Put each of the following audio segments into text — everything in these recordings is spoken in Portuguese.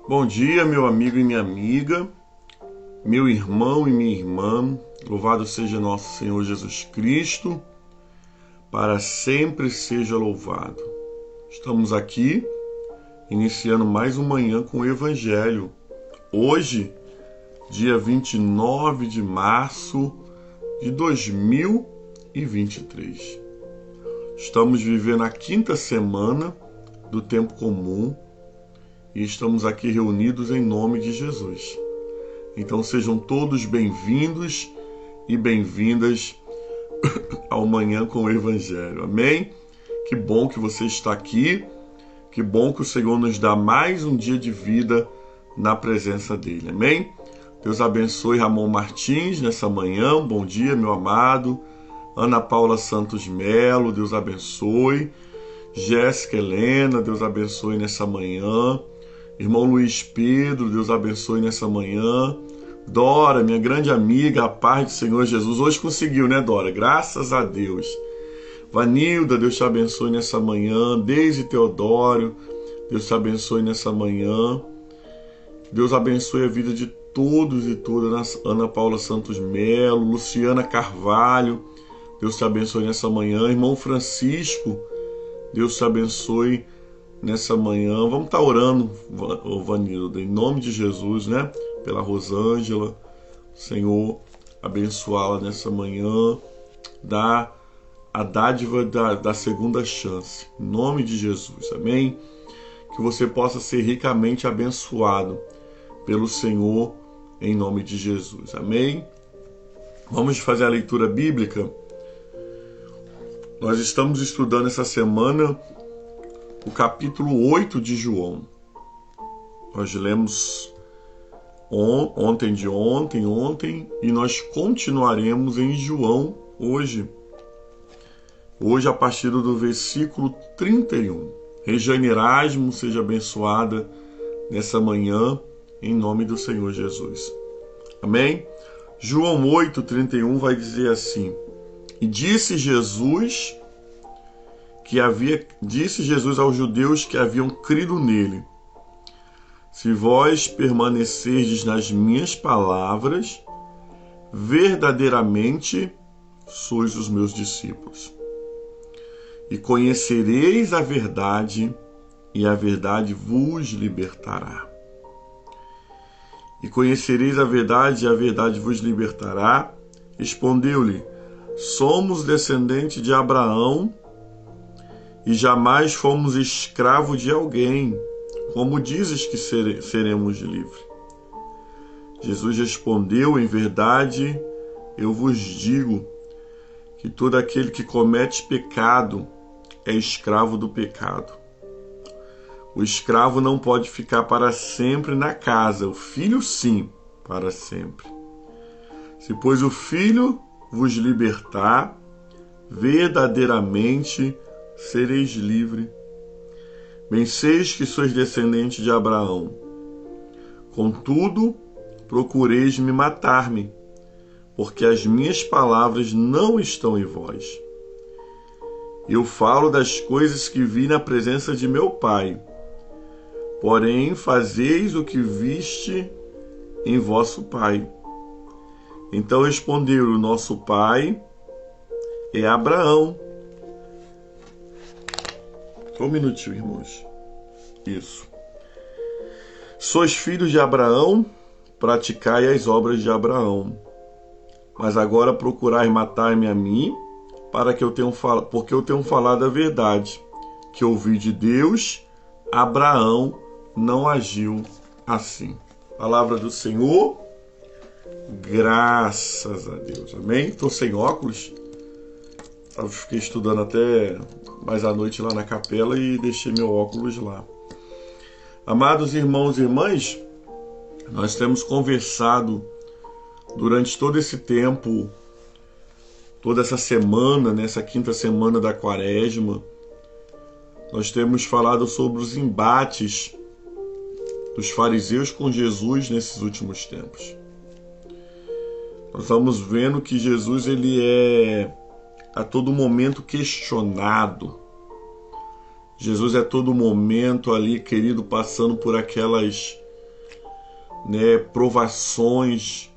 Bom dia, meu amigo e minha amiga, meu irmão e minha irmã, louvado seja nosso Senhor Jesus Cristo, para sempre seja louvado. Estamos aqui, iniciando mais uma manhã com o Evangelho. Hoje, dia 29 de março de 2023. Estamos vivendo a quinta semana do tempo comum, e estamos aqui reunidos em nome de Jesus. Então sejam todos bem-vindos e bem-vindas ao Manhã com o Evangelho. Amém? Que bom que você está aqui. Que bom que o Senhor nos dá mais um dia de vida na presença dele. Amém? Deus abençoe Ramon Martins nessa manhã. Bom dia, meu amado. Ana Paula Santos Melo, Deus abençoe. Jéssica Helena, Deus abençoe nessa manhã. Irmão Luiz Pedro, Deus abençoe nessa manhã. Dora, minha grande amiga, a paz do Senhor Jesus. Hoje conseguiu, né, Dora? Graças a Deus. Vanilda, Deus te abençoe nessa manhã. Deise Teodoro, Deus te abençoe nessa manhã. Deus abençoe a vida de todos e todas. Ana Paula Santos Melo, Luciana Carvalho, Deus te abençoe nessa manhã. Irmão Francisco, Deus te abençoe nessa manhã. Vamos estar orando, Vanilda, em nome de Jesus, né? Pela Rosângela, Senhor, abençoá-la nessa manhã, dá a dádiva da segunda chance, em nome de Jesus, amém? Que você possa ser ricamente abençoado pelo Senhor, em nome de Jesus, amém? Vamos fazer a leitura bíblica. Nós estamos estudando essa semana o capítulo 8 de João. Nós lemos ontem, e nós continuaremos em João hoje. Hoje, a partir do versículo 31. Regiane Erasmo, seja abençoada nessa manhã, em nome do Senhor Jesus. Amém? João 8:31 vai dizer assim: E disse Jesus aos judeus que haviam crido nele: Se vós permanecerdes nas minhas palavras, verdadeiramente sois os meus discípulos. E conhecereis a verdade, e a verdade vos libertará. E conhecereis a verdade, e a verdade vos libertará. Respondeu-lhe: Somos descendentes de Abraão, e jamais fomos escravo de alguém. Como dizes que seremos livres? Jesus respondeu: Em verdade, eu vos digo que todo aquele que comete pecado é escravo do pecado. O escravo não pode ficar para sempre na casa, o filho sim, para sempre. Se, pois, o filho vos libertar, verdadeiramente sereis livre. Bem seis que sois descendente de Abraão. Contudo, procureis me matar-me, porque as minhas palavras não estão em vós. Eu falo das coisas que vi na presença de meu Pai, porém fazeis o que viste em vosso pai. Então respondeu: O nosso pai é Abraão. Só um minutinho, irmãos. Isso. Sois filhos de Abraão, praticai as obras de Abraão. Mas agora procurai matar-me a mim, porque eu tenho falado a verdade, que ouvi de Deus. Abraão não agiu assim. Palavra do Senhor, graças a Deus. Amém? Estou sem óculos. Fiquei estudando até mais à noite lá na capela e deixei meu óculos lá. Amados irmãos e irmãs, nós temos conversado durante todo esse tempo, toda essa semana, nessa quinta semana da Quaresma, nós temos falado sobre os embates dos fariseus com Jesus nesses últimos tempos. Nós estamos vendo que Jesus ele é a todo momento questionado. Jesus é a todo momento ali, querido, passando por aquelas né, provações,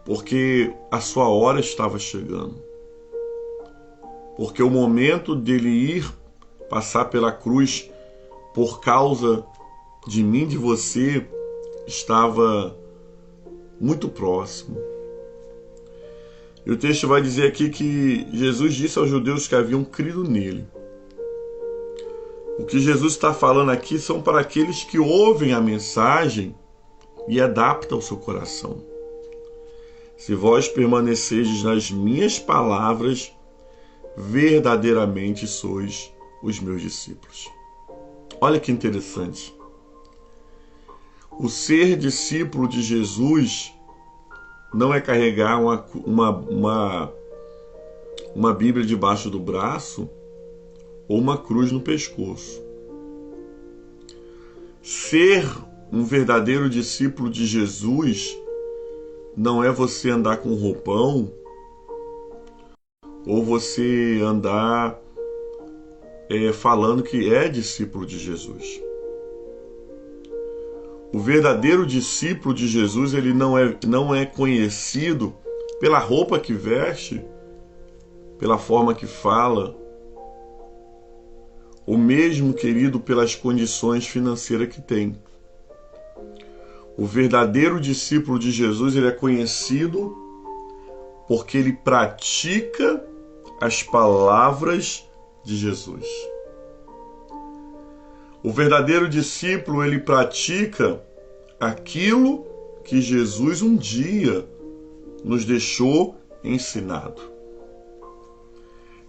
porque a sua hora estava chegando. Porque o momento dele ir passar pela cruz por causa de mim, de você, estava muito próximo. E o texto vai dizer aqui que Jesus disse aos judeus que haviam crido nele. O que Jesus está falando aqui são para aqueles que ouvem a mensagem e adaptam o seu coração. Se vós permanecerdes nas minhas palavras, verdadeiramente sois os meus discípulos. Olha que interessante. O ser discípulo de Jesus não é carregar uma Bíblia debaixo do braço ou uma cruz no pescoço. Ser um verdadeiro discípulo de Jesus não é você andar com roupão ou você andar falando que é discípulo de Jesus. O verdadeiro discípulo de Jesus, ele não é conhecido pela roupa que veste, pela forma que fala, ou mesmo, querido, pelas condições financeiras que tem. O verdadeiro discípulo de Jesus, ele é conhecido porque ele pratica as palavras de Jesus. O verdadeiro discípulo, ele pratica aquilo que Jesus um dia nos deixou ensinado.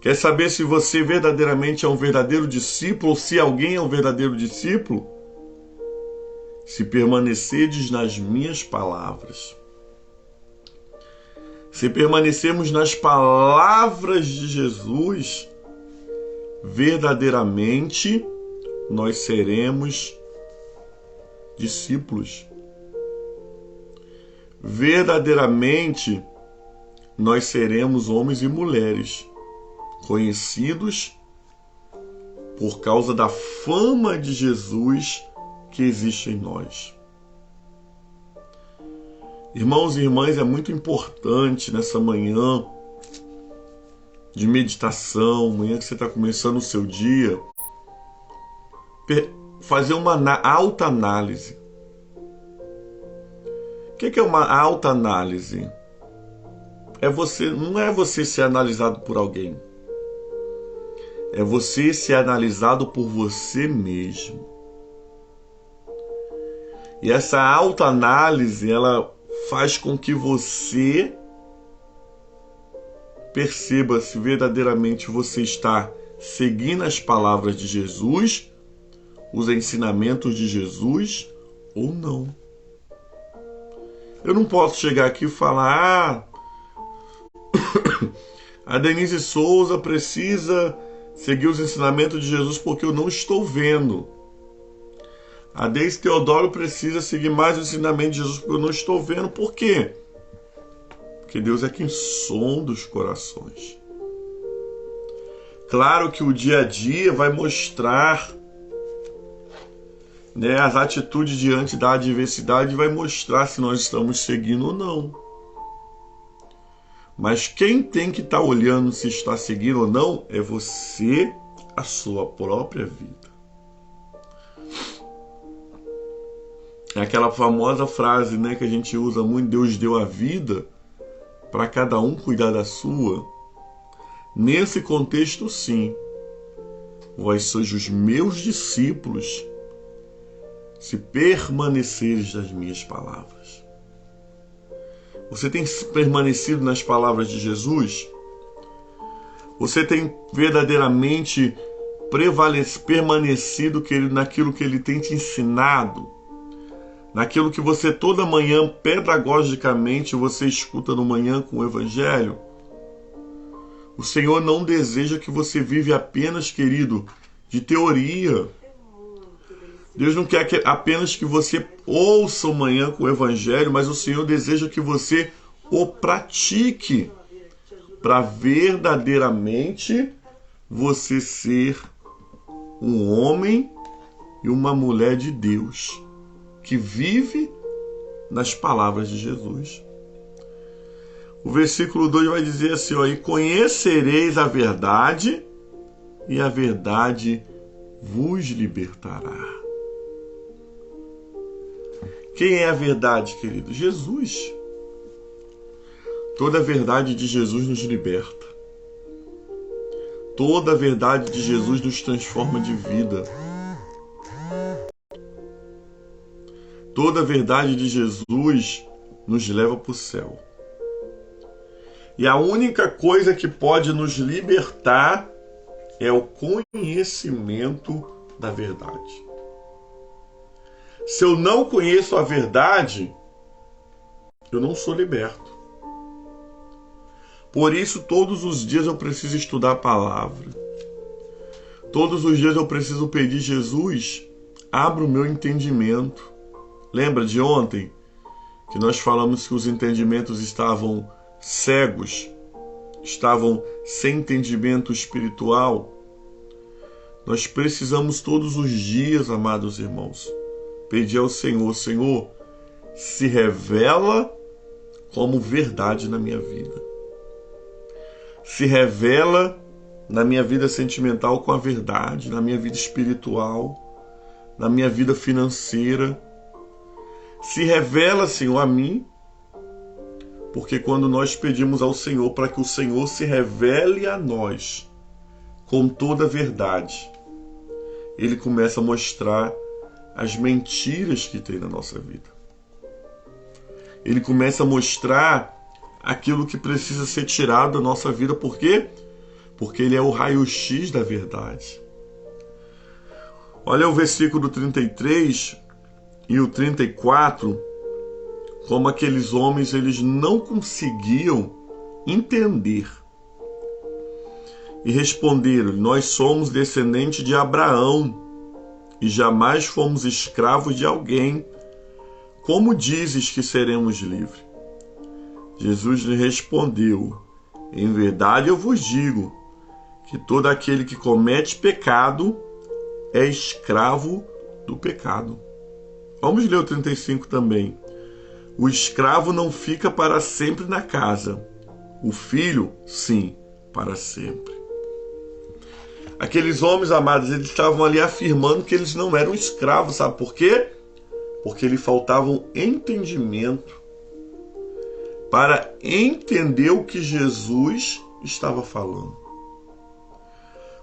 Quer saber se você verdadeiramente é um verdadeiro discípulo, ou se alguém é um verdadeiro discípulo? Se permanecerdes nas minhas palavras. Se permanecermos nas palavras de Jesus, verdadeiramente nós seremos discípulos. Verdadeiramente nós seremos homens e mulheres conhecidos por causa da fama de Jesus que existe em nós. Irmãos e irmãs, é muito importante nessa manhã de meditação, manhã que você está começando o seu dia, fazer uma autoanálise. O que é uma autoanálise? Não é você ser analisado por alguém. É você ser analisado por você mesmo. E essa autoanálise, ela faz com que você perceba se verdadeiramente você está seguindo as palavras de Jesus, os ensinamentos de Jesus ou não. Eu não posso chegar aqui e falar: a Denise Souza precisa seguir os ensinamentos de Jesus porque eu não estou vendo. A Deise Teodoro precisa seguir mais o ensinamento de Jesus porque eu não estou vendo. Por quê? Porque Deus é quem sonda os corações. Claro que o dia a dia vai mostrar, né, as atitudes diante da adversidade, vai mostrar se nós estamos seguindo ou não. Mas quem tem que estar olhando se está seguindo ou não é você, a sua própria vida. É aquela famosa frase, né, que a gente usa muito: Deus deu a vida para cada um cuidar da sua. Nesse contexto, sim, vós sois os meus discípulos se permaneceres nas minhas palavras. Você tem permanecido nas palavras de Jesus? Você tem verdadeiramente permanecido, querido, naquilo que Ele tem te ensinado? Naquilo que você toda manhã, pedagogicamente, você escuta no manhã com o Evangelho? O Senhor não deseja que você vive apenas, querido, de teoria. Deus não quer apenas que você ouça o manhã com o Evangelho, mas o Senhor deseja que você o pratique, para verdadeiramente você ser um homem e uma mulher de Deus, que vive nas palavras de Jesus. O versículo 2 vai dizer assim, ó, e conhecereis a verdade, e a verdade vos libertará. Quem é a verdade, querido? Jesus. Toda a verdade de Jesus nos liberta. Toda a verdade de Jesus nos transforma de vida. Toda a verdade de Jesus nos leva para o céu. E a única coisa que pode nos libertar é o conhecimento da verdade. Se eu não conheço a verdade, eu não sou liberto. Por isso, todos os dias eu preciso estudar a palavra. Todos os dias eu preciso pedir, Jesus, abra o meu entendimento. Lembra de ontem que nós falamos que os entendimentos estavam cegos, estavam sem entendimento espiritual? Nós precisamos todos os dias, amados irmãos, pedir ao Senhor, Senhor, se revela como verdade na minha vida. Se revela na minha vida sentimental com a verdade, na minha vida espiritual, na minha vida financeira. Se revela, Senhor, a mim, porque quando nós pedimos ao Senhor para que o Senhor se revele a nós com toda a verdade, Ele começa a mostrar as mentiras que tem na nossa vida. Ele começa a mostrar aquilo que precisa ser tirado da nossa vida. Por quê? Porque Ele é o raio-x da verdade. Olha o versículo 33 e o 34, como aqueles homens eles não conseguiam entender. E responderam, nós somos descendentes de Abraão e jamais fomos escravos de alguém. Como dizes que seremos livres? Jesus lhe respondeu, em verdade eu vos digo, que todo aquele que comete pecado é escravo do pecado. Vamos ler o 35 também. O escravo não fica para sempre na casa. O filho, sim, para sempre. Aqueles homens, amados, eles estavam ali afirmando que eles não eram escravos. Sabe por quê? Porque lhe faltava entendimento para entender o que Jesus estava falando.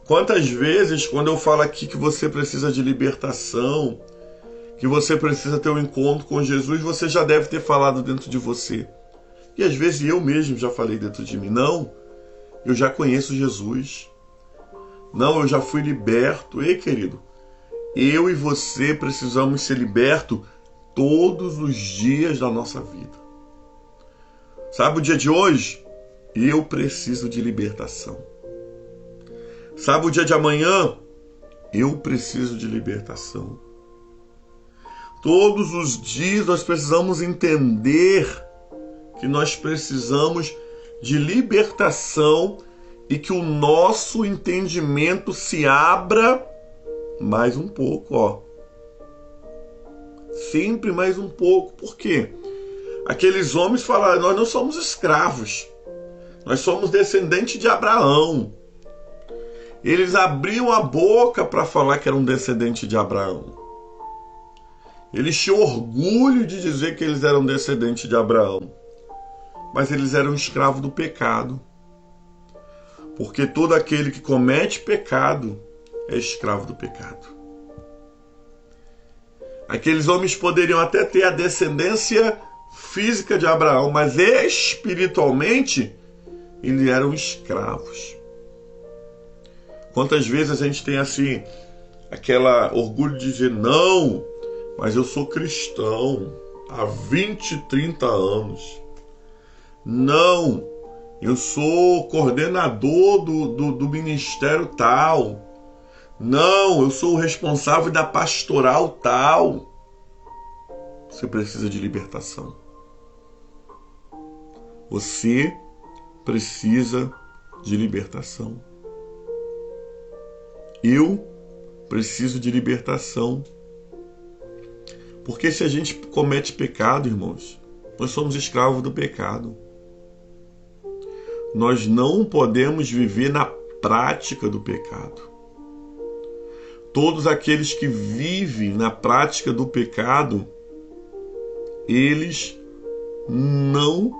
Quantas vezes, quando eu falo aqui que você precisa de libertação, que você precisa ter um encontro com Jesus, você já deve ter falado dentro de você. E às vezes eu mesmo já falei dentro de mim, não, eu já conheço Jesus. Não, eu já fui liberto. Ei, querido, eu e você precisamos ser libertos todos os dias da nossa vida. Sabe o dia de hoje? Eu preciso de libertação. Sabe o dia de amanhã? Eu preciso de libertação. Todos os dias nós precisamos entender que nós precisamos de libertação e que o nosso entendimento se abra mais um pouco, ó. Sempre mais um pouco. Por quê? Aqueles homens falaram, nós não somos escravos. Nós somos descendentes de Abraão. Eles abriam a boca para falar que eram descendentes de Abraão. Eles tinham orgulho de dizer que eles eram descendentes de Abraão. Mas eles eram escravos do pecado. Porque todo aquele que comete pecado é escravo do pecado. Aqueles homens poderiam até ter a descendência física de Abraão, mas espiritualmente eles eram escravos. Quantas vezes a gente tem assim, aquela orgulho de dizer, não, mas eu sou cristão há 20, 30 anos. Não, eu sou coordenador do ministério tal. Não, eu sou o responsável da pastoral tal. Você precisa de libertação. Você precisa de libertação. Eu preciso de libertação. Porque se a gente comete pecado, irmãos, nós somos escravos do pecado. Nós não podemos viver na prática do pecado. Todos aqueles que vivem na prática do pecado, eles não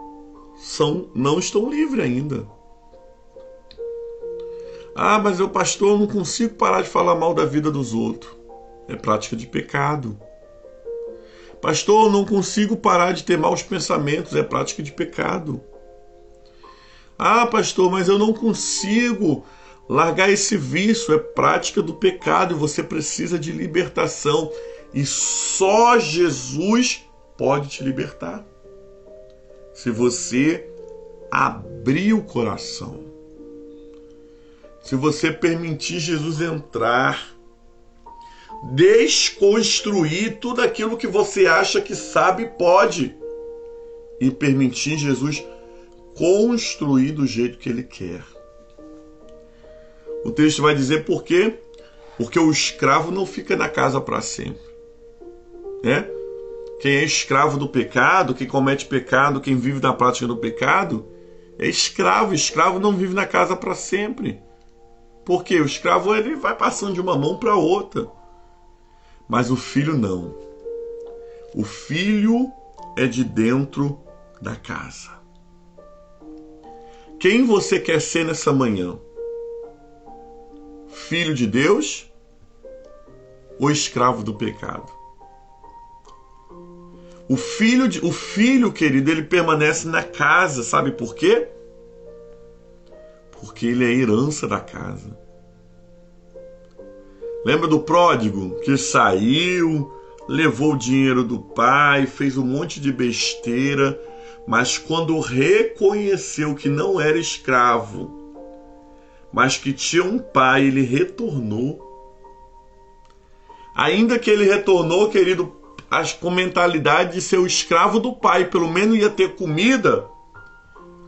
estão livres ainda. Ah, mas eu, pastor, eu não consigo parar de falar mal da vida dos outros. É prática de pecado. Pastor, eu não consigo parar de ter maus pensamentos. É prática de pecado. Ah, pastor, mas eu não consigo largar esse vício. É prática do pecado. Você precisa de libertação. E só Jesus pode te libertar. Se você abrir o coração. Se você permitir Jesus entrar, desconstruir tudo aquilo que você acha que sabe e pode, e permitir Jesus construir do jeito que Ele quer. O texto vai dizer por quê? Porque o escravo não fica na casa para sempre. Né? Quem é escravo do pecado, quem comete pecado, quem vive na prática do pecado, é escravo. Escravo não vive na casa para sempre. Porque o escravo ele vai passando de uma mão para outra. Mas o filho não. O filho é de dentro da casa. Quem você quer ser nessa manhã? Filho de Deus ou escravo do pecado? O filho, querido, ele permanece na casa. Sabe por quê? Porque ele é a herança da casa. Lembra do pródigo que saiu, levou o dinheiro do pai, fez um monte de besteira, mas quando reconheceu que não era escravo, mas que tinha um pai, ele retornou. Ainda que ele retornou, querido, com mentalidade de ser o escravo do pai, pelo menos ia ter comida.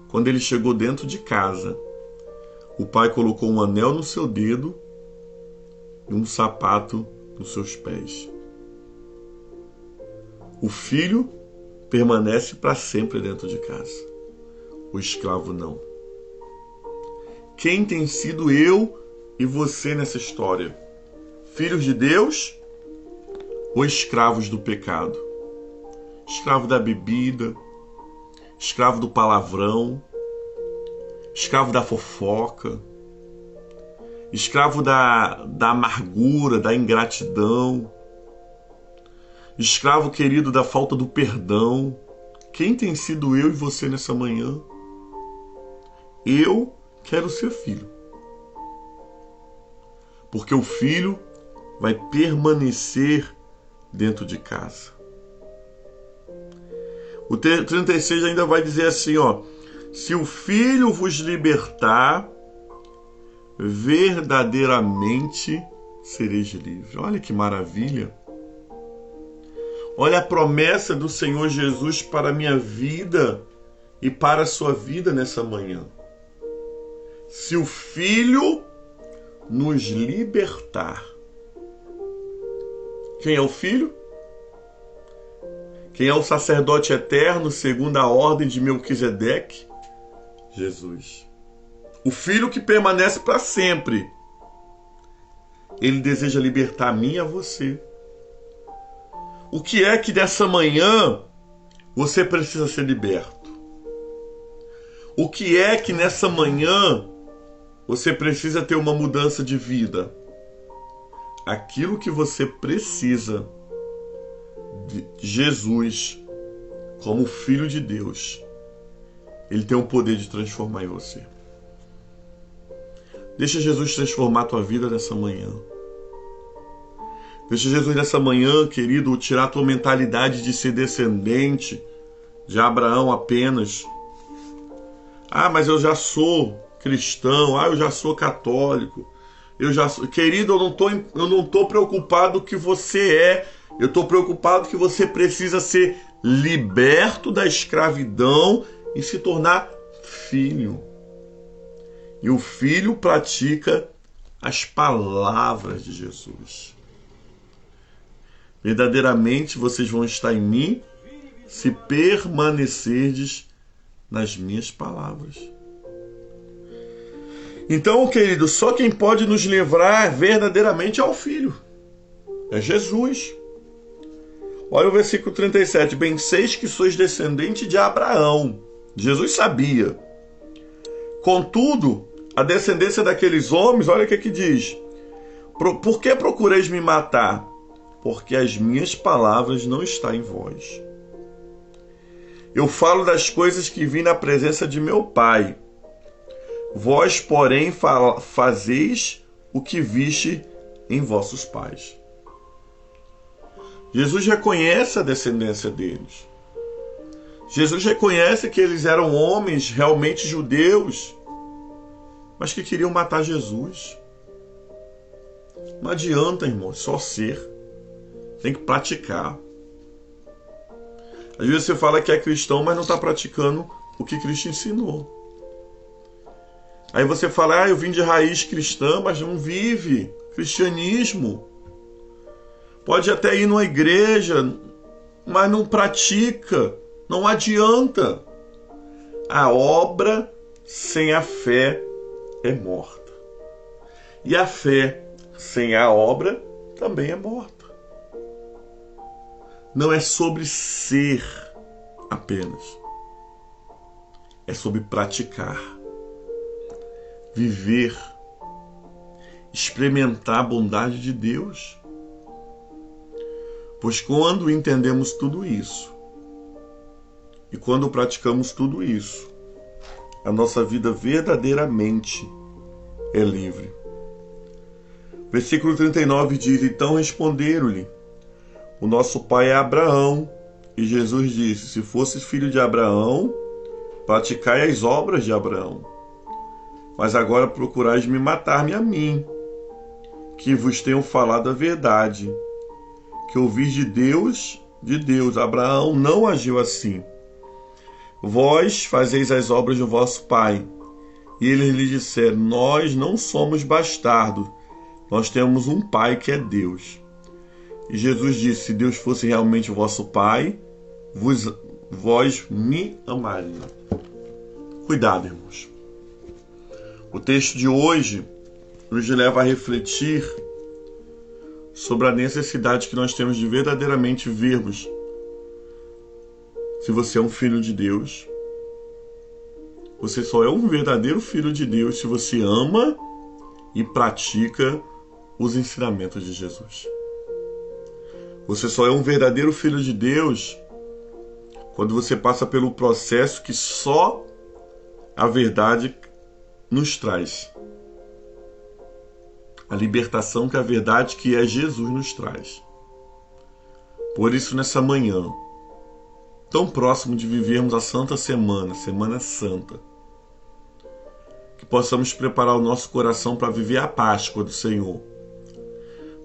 Quando ele chegou dentro de casa, o pai colocou um anel no seu dedo e um sapato nos seus pés. O filho permanece para sempre dentro de casa. O escravo não. Quem tem sido eu e você nessa história? Filhos de Deus ou escravos do pecado? Escravo da bebida, escravo do palavrão, escravo da fofoca, escravo da amargura, da ingratidão, escravo, querido, da falta do perdão. Quem tem sido eu e você nessa manhã? Eu quero ser filho. Porque o filho vai permanecer dentro de casa. O 36 ainda vai dizer assim, ó: se o filho vos libertar, verdadeiramente sereis livres. Olha que maravilha. Olha a promessa do Senhor Jesus para a minha vida e para a sua vida nessa manhã. Se o Filho nos libertar. Quem é o Filho? Quem é o sacerdote eterno segundo a ordem de Melquisedeque? Jesus. O Filho que permanece para sempre. Ele deseja libertar a mim e a você. O que é que dessa manhã você precisa ser liberto? O que é que nessa manhã você precisa ter uma mudança de vida? Aquilo que você precisa de Jesus como Filho de Deus. Ele tem o poder de transformar em você. Deixa Jesus transformar a tua vida nessa manhã. Deixa Jesus nessa manhã, querido, tirar a tua mentalidade de ser descendente de Abraão apenas. Ah, mas eu já sou cristão. Ah, eu já sou católico. Eu já sou... Querido, eu não tô preocupado que você é. Eu estou preocupado que você precisa ser liberto da escravidão e se tornar filho. E o filho pratica as palavras de Jesus. Verdadeiramente vocês vão estar em mim se permanecerdes nas minhas palavras. Então, querido, só quem pode nos livrar verdadeiramente é o Filho. É Jesus. Olha o versículo 37. Bem seis que sois descendente de Abraão. Jesus sabia. Contudo, a descendência daqueles homens, olha o que diz. Por que procureis me matar? Porque as minhas palavras não estão em vós. Eu falo das coisas que vi na presença de meu Pai. Vós, porém, fazeis o que viste em vossos pais. Jesus reconhece a descendência deles. Jesus reconhece que eles eram homens realmente judeus, mas que queriam matar Jesus. Não adianta, irmão, só ser. Tem que praticar. Às vezes você fala que é cristão, mas não está praticando o que Cristo ensinou. Aí você fala, eu vim de raiz cristã, mas não vive cristianismo. Pode até ir numa igreja, mas não pratica. Não adianta. A obra sem a fé é morta. E a fé sem a obra também é morta. Não é sobre ser apenas. É sobre praticar. Viver. Experimentar a bondade de Deus. Pois quando entendemos tudo isso, e quando praticamos tudo isso, a nossa vida verdadeiramente é livre. Versículo 39 diz, então responderam-lhe, o nosso pai é Abraão. E Jesus disse, se fosses filho de Abraão, praticai as obras de Abraão. Mas agora procurais me matar-me a mim, que vos tenho falado a verdade, que ouvis de Deus. Abraão não agiu assim. Vós fazeis as obras do vosso pai. E eles lhe disseram, nós não somos bastardos, nós temos um pai que é Deus. E Jesus disse, se Deus fosse realmente o vosso pai, vós me amariam. Cuidado, irmãos. O texto de hoje nos leva a refletir sobre a necessidade que nós temos de verdadeiramente vermos se você é um filho de Deus. Você só é um verdadeiro filho de Deus se você ama e pratica os ensinamentos de Jesus. Você só é um verdadeiro filho de Deus quando você passa pelo processo que só a verdade nos traz. A libertação que a verdade que é Jesus nos traz. Por isso, nessa manhã, tão próximo de vivermos a Santa Semana, Semana Santa, que possamos preparar o nosso coração para viver a Páscoa do Senhor.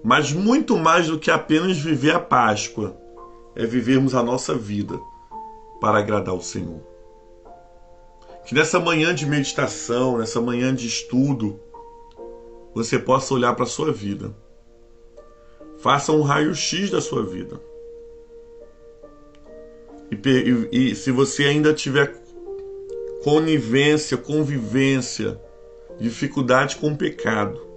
Mas muito mais do que apenas viver a Páscoa, é vivermos a nossa vida para agradar o Senhor. Que nessa manhã de meditação, nessa manhã de estudo, você possa olhar para a sua vida. Faça um raio-x da sua vida. E se você ainda tiver convivência, dificuldade com o pecado,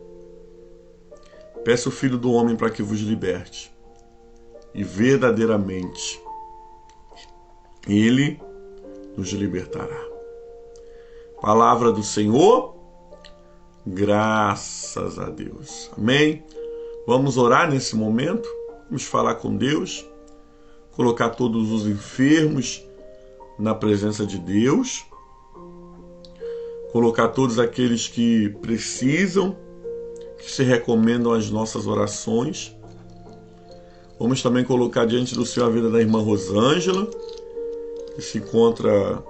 peça o Filho do Homem para que vos liberte. E verdadeiramente, Ele nos libertará. Palavra do Senhor, graças a Deus. Amém? Vamos orar nesse momento, vamos falar com Deus, colocar todos os enfermos na presença de Deus, colocar todos aqueles que precisam, que se recomendam às nossas orações. Vamos também colocar diante do Senhor a vida da irmã Rosângela, que se encontra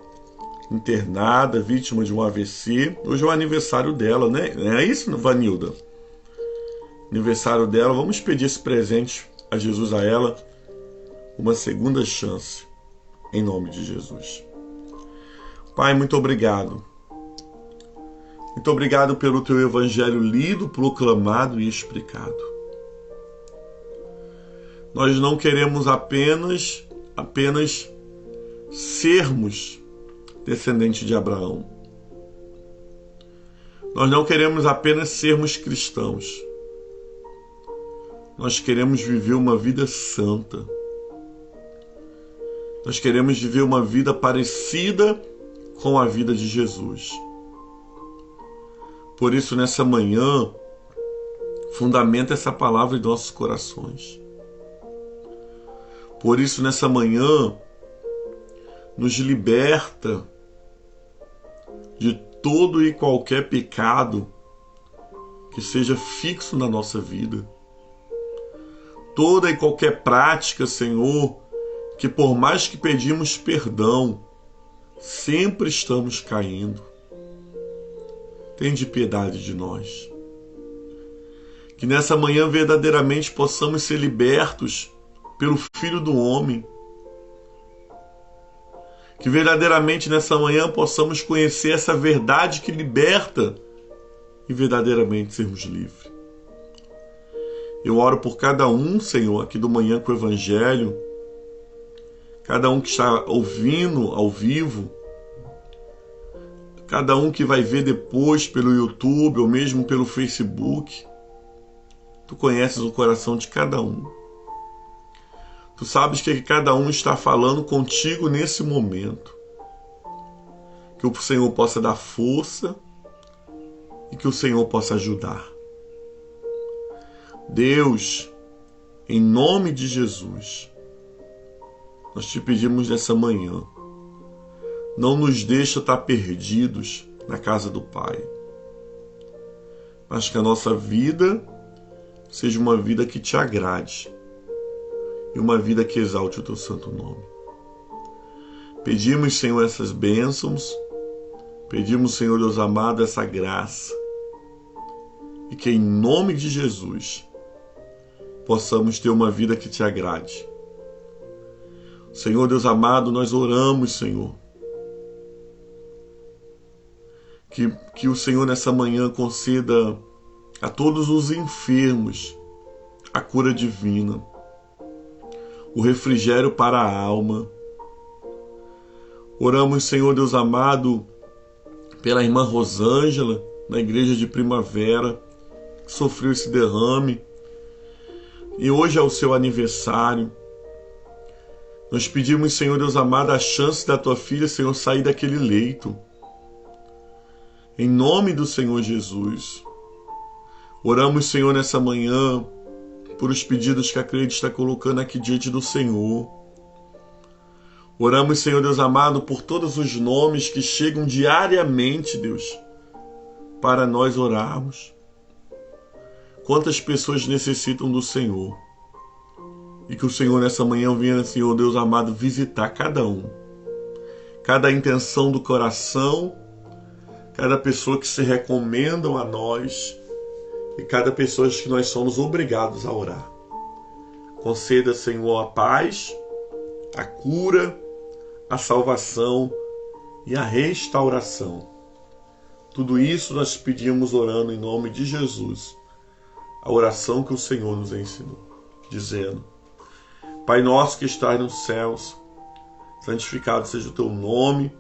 internada, vítima de um AVC. Hoje é o aniversário dela, né? Não é isso, Vanilda? Aniversário dela. Vamos pedir esse presente a Jesus, a ela, uma segunda chance, em nome de Jesus. Pai, muito obrigado. Muito obrigado pelo teu evangelho lido, proclamado e explicado. Nós não queremos apenas sermos descendentes de Abraão. Nós não queremos apenas sermos cristãos. Nós queremos viver uma vida santa. Nós queremos viver uma vida parecida com a vida de Jesus. Por isso, nessa manhã, fundamenta essa palavra em nossos corações. Por isso, nessa manhã, nos liberta de todo e qualquer pecado que seja fixo na nossa vida. Toda e qualquer prática, Senhor, que por mais que pedimos perdão, sempre estamos caindo. Tende piedade de nós. Que nessa manhã verdadeiramente possamos ser libertos pelo Filho do Homem. Que verdadeiramente nessa manhã possamos conhecer essa verdade que liberta e verdadeiramente sermos livres. Eu oro por cada um, Senhor, aqui do Manhã com o Evangelho, cada um que está ouvindo ao vivo, cada um que vai ver depois pelo YouTube ou mesmo pelo Facebook. Tu conheces o coração de cada um. Tu sabes que cada um está falando contigo nesse momento. Que o Senhor possa dar força e que o Senhor possa ajudar. Deus, em nome de Jesus, nós te pedimos nessa manhã, não nos deixa estar perdidos na casa do Pai, mas que a nossa vida seja uma vida que te agrade e uma vida que exalte o teu santo nome. Pedimos, Senhor, essas bênçãos, pedimos, Senhor Deus amado, essa graça, e que em nome de Jesus possamos ter uma vida que te agrade. Senhor Deus amado, nós oramos, Senhor, que o Senhor nessa manhã conceda a todos os enfermos a cura divina, o refrigério para a alma. Oramos, Senhor Deus amado, pela irmã Rosângela, na igreja de Primavera, que sofreu esse derrame, e hoje é o seu aniversário. Nós pedimos, Senhor Deus amado, a chance da tua filha, Senhor, sair daquele leito. Em nome do Senhor Jesus. Oramos, Senhor, nessa manhã, por os pedidos que a Cleide está colocando aqui diante do Senhor. Oramos, Senhor Deus amado, por todos os nomes que chegam diariamente, Deus, para nós orarmos. Quantas pessoas necessitam do Senhor. E que o Senhor nessa manhã venha, Senhor Deus amado, visitar cada um. Cada intenção do coração, cada pessoa que se recomendam a nós e cada pessoa que nós somos obrigados a orar. Conceda, Senhor, a paz, a cura, a salvação e a restauração. Tudo isso nós pedimos orando em nome de Jesus. A oração que o Senhor nos ensinou, dizendo: Pai nosso que estás nos céus, santificado seja o teu nome,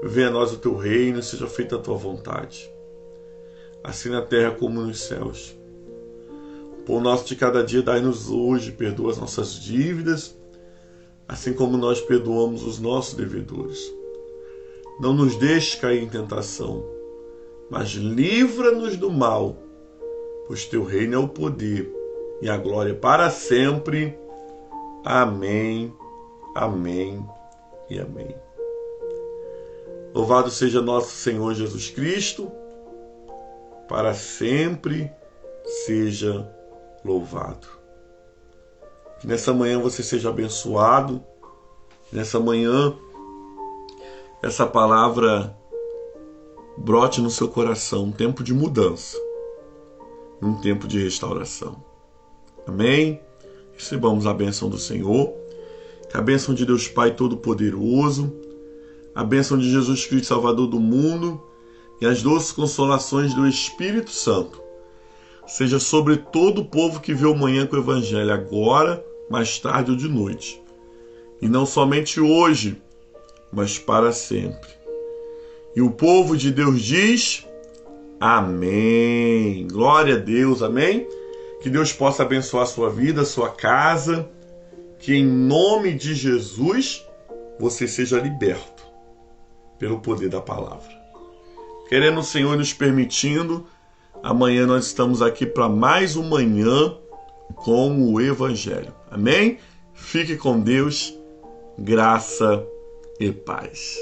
venha a nós o teu reino, seja feita a tua vontade, assim na terra como nos céus. O pão nosso de cada dia dai-nos hoje, perdoa as nossas dívidas, assim como nós perdoamos os nossos devedores. Não nos deixes cair em tentação, mas livra-nos do mal, pois teu reino é o poder e a glória para sempre. Amém, amém e amém. Louvado seja nosso Senhor Jesus Cristo, para sempre seja louvado. Que nessa manhã você seja abençoado, nessa manhã essa palavra brote no seu coração, um tempo de mudança, um tempo de restauração. Amém? Recebamos a bênção do Senhor, que a bênção de Deus Pai Todo-Poderoso, a bênção de Jesus Cristo, Salvador do mundo, e as doces consolações do Espírito Santo seja sobre todo o povo que vê o Manhã com o Evangelho agora, mais tarde ou de noite. E não somente hoje, mas para sempre. E o povo de Deus diz: amém. Glória a Deus, amém? Que Deus possa abençoar a sua vida, a sua casa. Que em nome de Jesus você seja liberto pelo poder da palavra. Querendo o Senhor nos permitindo, amanhã nós estamos aqui para mais uma manhã com o Evangelho. Amém? Fique com Deus, graça e paz.